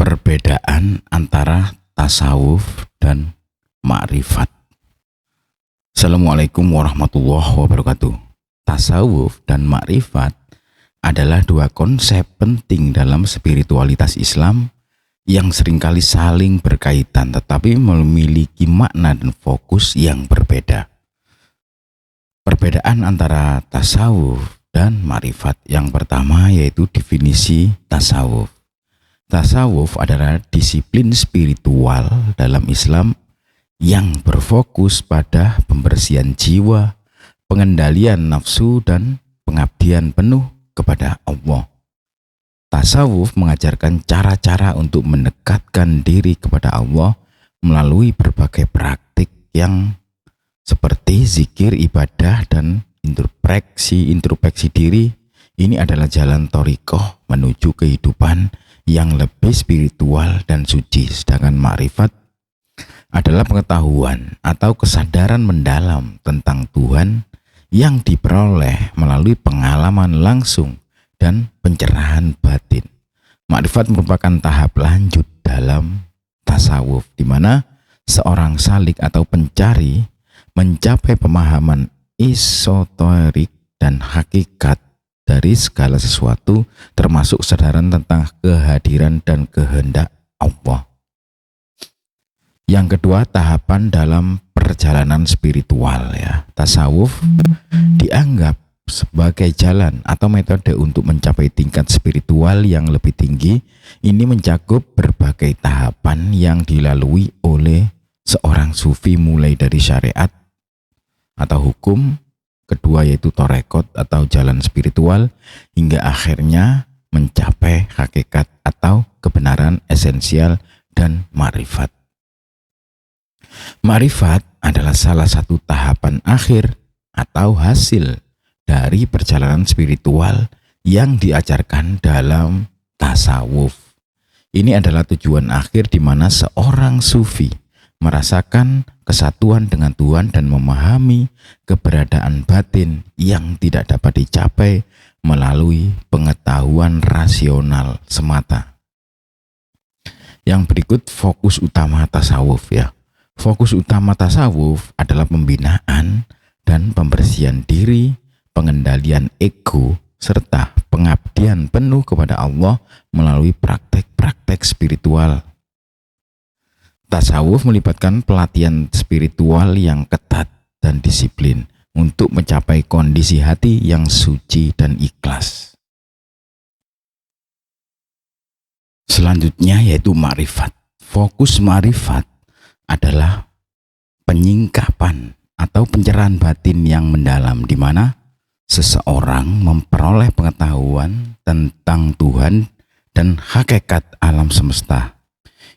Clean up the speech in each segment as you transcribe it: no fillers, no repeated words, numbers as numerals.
Perbedaan antara tasawuf dan ma'rifat. Assalamualaikum warahmatullahi wabarakatuh. Tasawuf dan ma'rifat adalah dua konsep penting dalam spiritualitas Islam yang seringkali saling berkaitan tetapi memiliki makna dan fokus yang berbeda. Perbedaan antara tasawuf dan ma'rifat yang pertama yaitu definisi tasawuf. Tasawuf adalah disiplin spiritual dalam Islam yang berfokus pada pembersihan jiwa, pengendalian nafsu, dan pengabdian penuh kepada Allah. Tasawuf mengajarkan cara-cara untuk mendekatkan diri kepada Allah melalui berbagai praktik yang seperti zikir, ibadah, dan introspeksi diri. Ini adalah jalan thariqah menuju kehidupan yang lebih spiritual dan suci. Sedangkan ma'rifat adalah pengetahuan atau kesadaran mendalam tentang Tuhan yang diperoleh melalui pengalaman langsung dan pencerahan batin. Ma'rifat merupakan tahap lanjut dalam tasawuf di mana seorang salik atau pencari mencapai pemahaman esoterik dan hakikat dari segala sesuatu, termasuk kesadaran tentang kehadiran dan kehendak Allah. Yang kedua, tahapan dalam perjalanan spiritual ya. Tasawuf dianggap sebagai jalan atau metode untuk mencapai tingkat spiritual yang lebih tinggi. Ini mencakup berbagai tahapan yang dilalui oleh seorang sufi, mulai dari syariat atau hukum, kedua yaitu torekot atau jalan spiritual, hingga akhirnya mencapai hakikat atau kebenaran esensial dan ma'rifat. Ma'rifat adalah salah satu tahapan akhir atau hasil dari perjalanan spiritual yang diajarkan dalam tasawuf. Ini adalah tujuan akhir di mana seorang sufi merasakan kesatuan dengan Tuhan dan memahami keberadaan batin yang tidak dapat dicapai melalui pengetahuan rasional semata. Yang berikut fokus utama tasawuf ya. Fokus utama tasawuf adalah pembinaan dan pembersihan diri, pengendalian ego, serta pengabdian penuh kepada Allah melalui praktek-praktek spiritual. Tasawuf melibatkan pelatihan spiritual yang ketat dan disiplin untuk mencapai kondisi hati yang suci dan ikhlas. Selanjutnya yaitu ma'rifat. Fokus ma'rifat adalah penyingkapan atau pencerahan batin yang mendalam di mana seseorang memperoleh pengetahuan tentang Tuhan dan hakikat alam semesta.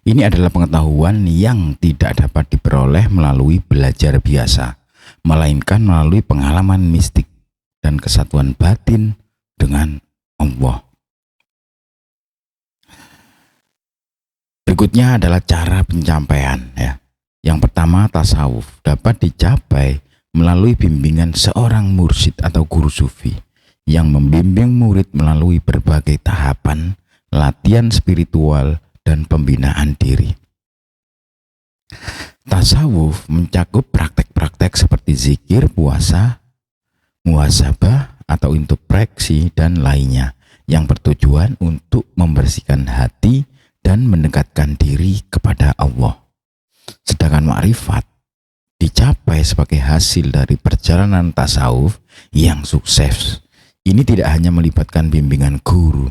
Ini adalah pengetahuan yang tidak dapat diperoleh melalui belajar biasa, melainkan melalui pengalaman mistik dan kesatuan batin dengan Allah. Berikutnya adalah cara pencapaian ya. Yang pertama, tasawuf dapat dicapai melalui bimbingan seorang mursyid atau guru sufi yang membimbing murid melalui berbagai tahapan latihan spiritual dan pembinaan diri. Tasawuf mencakup praktek-praktek seperti zikir, puasa, muhasabah atau introspeksi dan lainnya yang bertujuan untuk membersihkan hati dan mendekatkan diri kepada Allah. Sedangkan ma'rifat dicapai sebagai hasil dari perjalanan tasawuf yang sukses. Ini tidak hanya melibatkan bimbingan guru,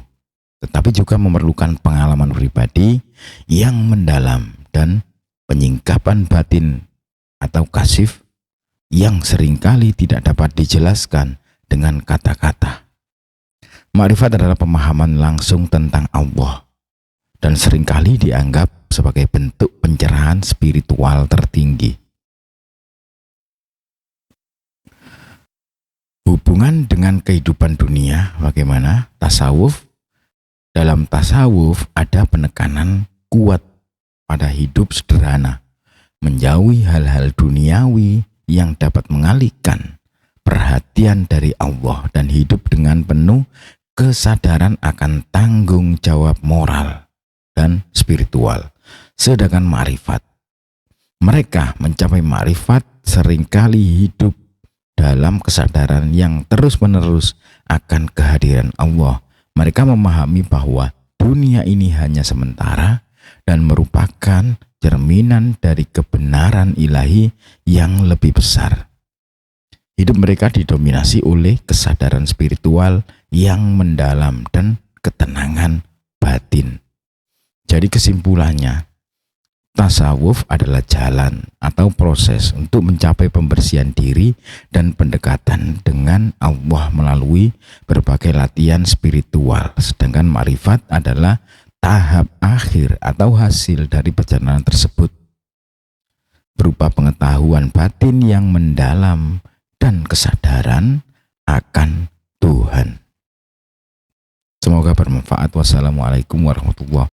tetapi juga memerlukan pengalaman pribadi yang mendalam dan penyingkapan batin atau kasif yang seringkali tidak dapat dijelaskan dengan kata-kata. Ma'rifat adalah pemahaman langsung tentang Allah dan seringkali dianggap sebagai bentuk pencerahan spiritual tertinggi. Hubungan dengan kehidupan dunia bagaimana? Dalam tasawuf ada penekanan kuat pada hidup sederhana, menjauhi hal-hal duniawi yang dapat mengalihkan perhatian dari Allah dan hidup dengan penuh kesadaran akan tanggung jawab moral dan spiritual. spiritual. Sedangkan marifat, mereka mencapai marifat seringkali hidup dalam kesadaran yang terus-menerus akan kehadiran Allah. Mereka memahami bahwa dunia ini hanya sementara dan merupakan cerminan dari kebenaran ilahi yang lebih besar. Hidup mereka didominasi oleh kesadaran spiritual yang mendalam dan ketenangan batin. Jadi kesimpulannya, tasawuf adalah jalan atau proses untuk mencapai pembersihan diri dan pendekatan dengan Allah melalui berbagai latihan spiritual. Sedangkan marifat adalah tahap akhir atau hasil dari perjalanan tersebut, berupa pengetahuan batin yang mendalam dan kesadaran akan Tuhan. Semoga bermanfaat. Wassalamualaikum warahmatullahi wabarakatuh.